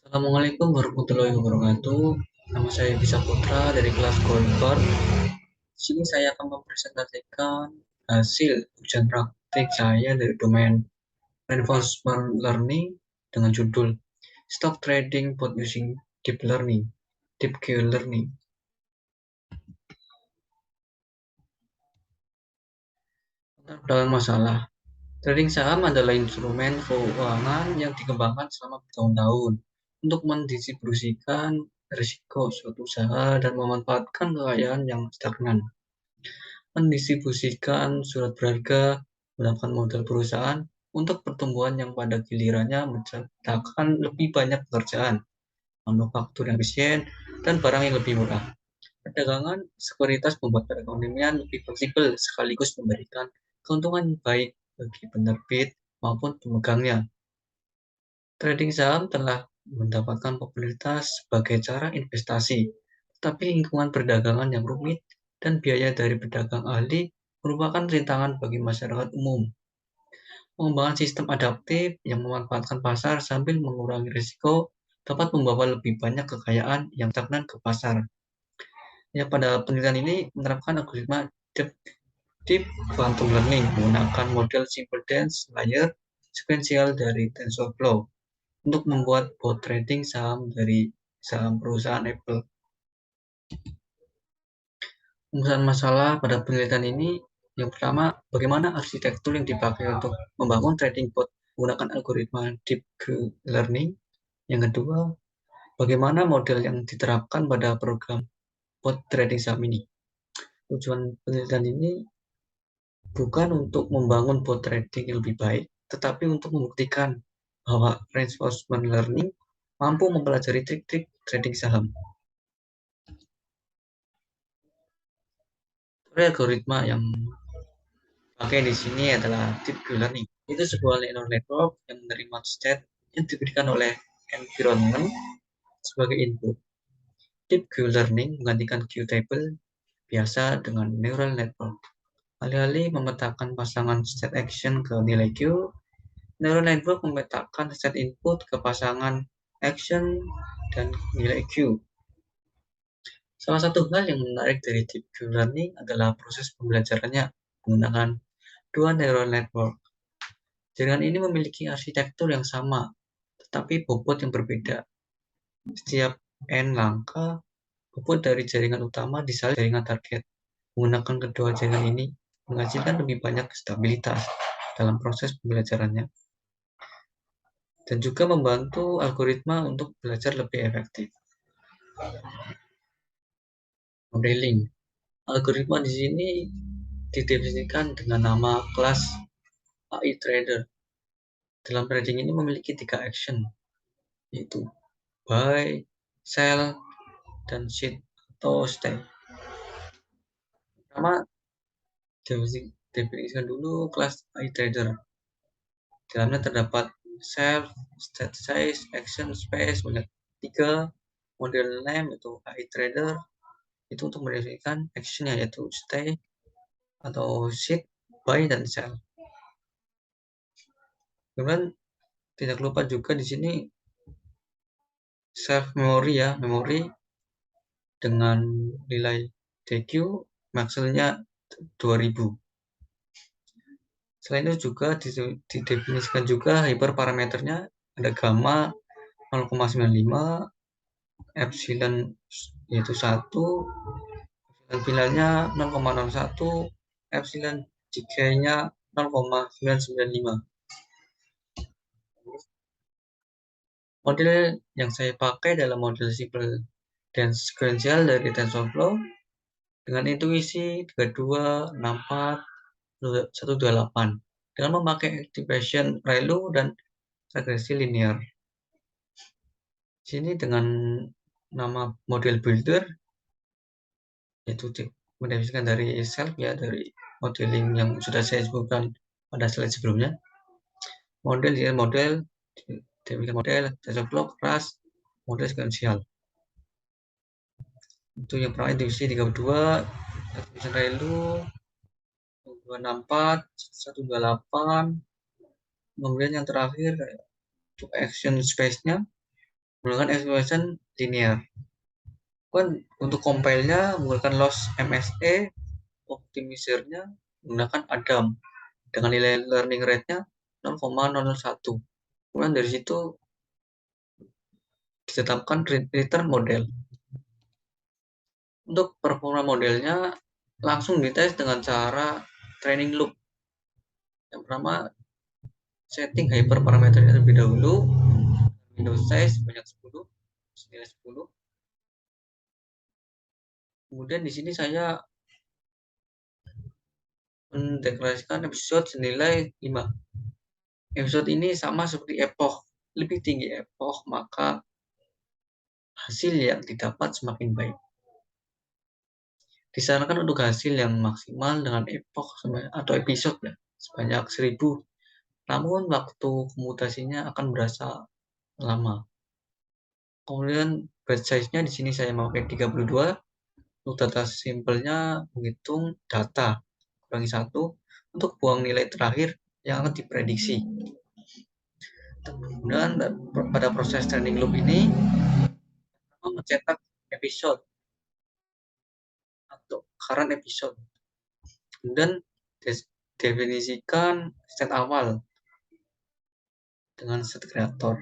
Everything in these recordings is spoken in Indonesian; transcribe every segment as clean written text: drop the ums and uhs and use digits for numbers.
Assalamualaikum warahmatullahi wabarakatuh. Nama saya Bisa Putra dari kelas Golkar. Di sini saya akan mempresentasikan hasil ujian praktik saya dari domain Reinforcement Learning dengan judul Stock Trading Bot Using Deep Learning, Deep Q Learning. Dalam masalah, trading saham adalah instrumen keuangan yang dikembangkan selama bertahun-tahun untuk mendistribusikan risiko suatu usaha dan memanfaatkan kekayaan yang stagnan. Mendistribusikan surat berharga menggunakan modal perusahaan untuk pertumbuhan yang pada gilirannya menciptakan lebih banyak pekerjaan, manufaktur yang efisien, dan barang yang lebih murah. Perdagangan sekuritas membuat perekonomian lebih fleksibel sekaligus memberikan keuntungan baik bagi penerbit maupun pemegangnya. Trading saham telah mendapatkan popularitas sebagai cara investasi, tetapi lingkungan perdagangan yang rumit dan biaya dari pedagang ahli merupakan rintangan bagi masyarakat umum. Pengembangan sistem adaptif yang memanfaatkan pasar sambil mengurangi risiko dapat membawa lebih banyak kekayaan yang stagnan ke pasar. Ya, pada penelitian ini menerapkan algoritma Deep Quantum Learning menggunakan model Simple Dance Layer sequential dari TensorFlow untuk membuat bot trading saham dari saham perusahaan Apple. Pembukaan masalah pada penelitian ini, yang pertama, bagaimana arsitektur yang dipakai untuk membangun trading bot menggunakan algoritma Deep Learning. Yang kedua, bagaimana model yang diterapkan pada program bot trading saham ini. Tujuan penelitian ini bukan untuk membangun bot trading yang lebih baik, tetapi untuk membuktikan bahwa reinforcement learning mampu mempelajari trik-trik trading saham. Algoritma yang pakai di sini adalah deep learning. Itu sebuah neural network yang menerima state yang diberikan oleh environment sebagai input. Deep learning menggantikan Q-table biasa dengan neural network. Alih-alih memetakan pasangan state action ke nilai Q, neural network memetakan state input ke pasangan action dan nilai Q. Salah satu hal yang menarik dari deep learning adalah proses pembelajarannya menggunakan dua neural network. Jaringan ini memiliki arsitektur yang sama, tetapi bobot yang berbeda. Setiap n langkah, bobot dari jaringan utama disalin jaringan target. Menggunakan kedua jaringan ini menghasilkan lebih banyak stabilitas dalam proses pembelajarannya dan juga membantu algoritma untuk belajar lebih efektif. Modeling. Algoritma di sini didefinisikan dengan nama kelas AI Trader. Dalam trading ini memiliki 3 action, yaitu buy, sell, dan sit atau stay. Pertama, definisikan dulu kelas AI Trader. Dalamnya terdapat self, state size, action, space, banyak 3 model name yaitu AI Trader. Itu untuk mendefinisikan actionnya yaitu stay atau sit, buy, dan sell. Kemudian tidak lupa juga di sini self memory ya, memori dengan nilai DQ maksimalnya 2000. Selain itu juga didefinisikan juga hyperparameternya, ada gamma 0,95, epsilon yaitu 1, epsilon finalnya 0,01, epsilon jika-nya 0,995. Model yang saya pakai adalah model simple dan sequential dari TensorFlow dengan intuisi 32, 64, 128 dengan memakai activation ReLU dan regresi linear. Sini dengan nama model builder yaitu mendefinisikan dari self ya, dari modeling yang sudah saya sebutkan pada slide sebelumnya. Model ya model demikian model TensorFlow keras model sequential. Itu yang pertama intuisi 32, activation ReLU 264, 128. Kemudian yang terakhir untuk action space-nya menggunakan expression linear. Kan untuk compile-nya menggunakan loss MSE, optimizer-nya menggunakan Adam dengan nilai learning rate-nya 0,001. Kemudian dari situ ditetapkan return model. Untuk performa modelnya langsung dites dengan cara training loop. Yang pertama, setting hyperparameternya terlebih dahulu, window size sebanyak 10, senilai 10. Kemudian di sini saya mendeklarasikan episode senilai 5. Episode ini sama seperti epoch. Lebih tinggi epoch, maka hasil yang didapat semakin baik. Disarankan untuk hasil yang maksimal dengan epoch atau episode sebanyak 1000. Namun waktu komutasinya akan berasa lama. Kemudian batch size-nya di sini saya memakai 32. Untuk data sampelnya menghitung data kurangi 1 untuk buang nilai terakhir yang akan diprediksi. Kemudian pada proses training loop ini mencetak episode atau current episode. Kemudian definisikan set awal dengan set kreator.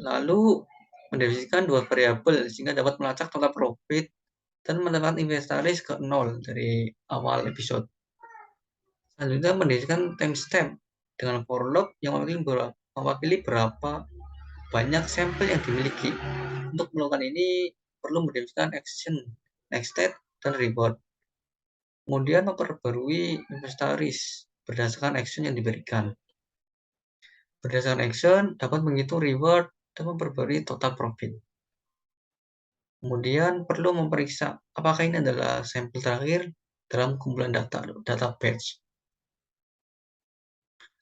Lalu mendefinisikan dua variabel sehingga dapat melacak total profit dan menetapkan inventaris ke 0 dari awal episode. Selanjutnya mendefinisikan timestamp dengan for loop yang mewakili berapa banyak sampel yang dimiliki. Untuk melakukan ini perlu mendefinisikan action, next step, dan reward. Kemudian memperbarui inventaris berdasarkan action yang diberikan. Berdasarkan action dapat menghitung reward dan memperbarui total profit. Kemudian perlu memeriksa apakah ini adalah sampel terakhir dalam kumpulan data batch.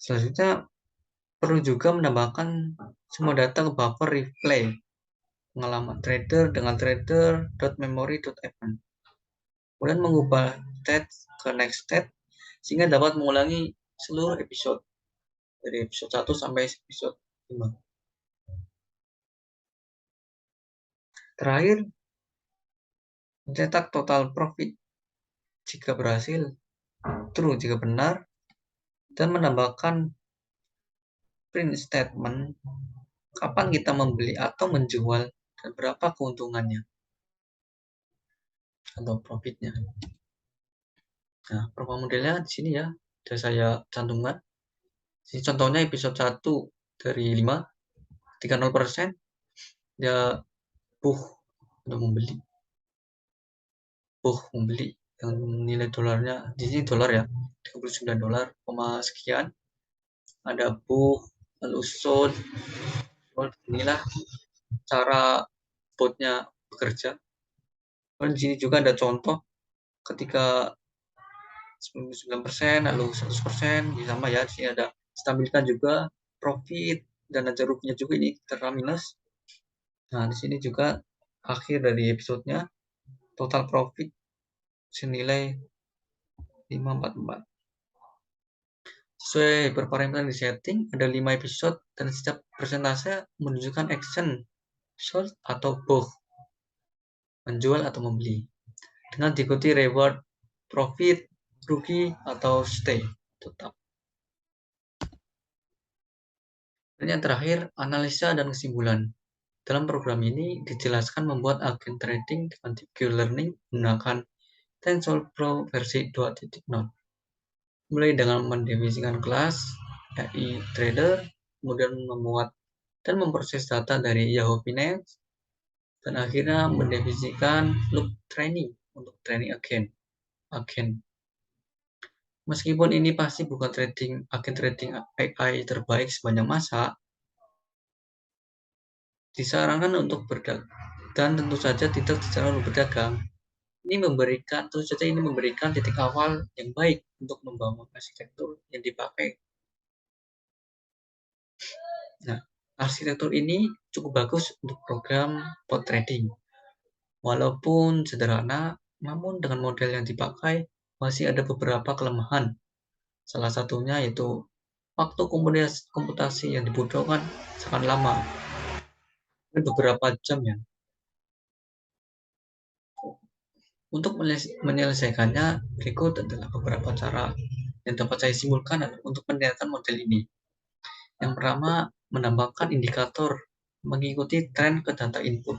Selanjutnya perlu juga menambahkan semua data ke buffer replay pengalaman trader dengan trader.memory.event. Kemudian mengubah state ke next state sehingga dapat mengulangi seluruh episode dari episode 1 sampai episode 5. Terakhir, mencetak total profit jika berhasil, true jika benar, dan menambahkan print statement kapan kita membeli atau menjual dan berapa keuntungannya atau profitnya. Nah, performa modelnya di sini ya, sudah saya cantumkan. Ini contohnya episode 1 dari 5, ketika 0%, ya untuk membeli. Membeli yang nilai dolarnya, di sini dolar ya, $39, sekian. Ada lalu sold. Inilah cara botnya bekerja. Dan di sini juga ada contoh ketika 99% lalu 100%, sama ya. Di sini ada stabilkan juga profit dan ada rupiahnya juga, ini terkena minus. Nah, di sini juga akhir dari episodenya total profit senilai 544. Sesuai hyperparameter yang disetting, ada 5 episode dan setiap persentase menunjukkan action, sold atau both, menjual atau membeli. Dengan diikuti reward, profit, rugi, atau stay, tetap. Dan yang terakhir, analisa dan kesimpulan. Dalam program ini dijelaskan membuat agen trading dengan deep learning menggunakan TensorFlow versi 2.0. Mulai dengan mendefinisikan kelas AI Trader, kemudian memuat dan memproses data dari Yahoo Finance, dan akhirnya mendefinisikan loop training untuk training agen. Meskipun ini pasti bukan agen trading AI terbaik sepanjang masa, disarankan untuk berdagang dan tentu saja tidak disarankan untuk berdagang. Tentu saja ini memberikan titik awal yang baik untuk membangun arsitektur yang dipakai. Nah, arsitektur ini cukup bagus untuk program bot trading. Walaupun sederhana, namun dengan model yang dipakai masih ada beberapa kelemahan. Salah satunya yaitu waktu komputasi yang dibutuhkan sangat lama. beberapa jam ya. Untuk menyelesaikannya, berikut adalah beberapa cara yang dapat saya simpulkan untuk penilaian model ini. Yang pertama, menambahkan indikator mengikuti tren ke data input.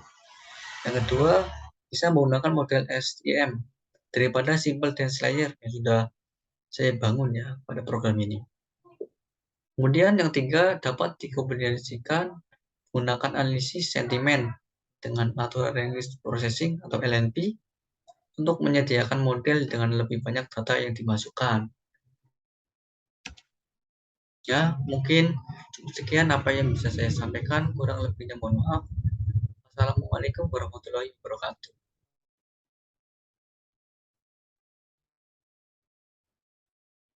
Yang kedua, bisa menggunakan model STM daripada simple dense layer yang sudah saya bangun ya pada program ini. Kemudian yang ketiga, dapat dikombinasikan menggunakan analisis sentimen dengan natural language processing atau LNP untuk menyediakan model dengan lebih banyak data yang dimasukkan. Ya, mungkin cukup sekian apa yang bisa saya sampaikan. Kurang lebihnya mohon maaf. Assalamualaikum warahmatullahi wabarakatuh.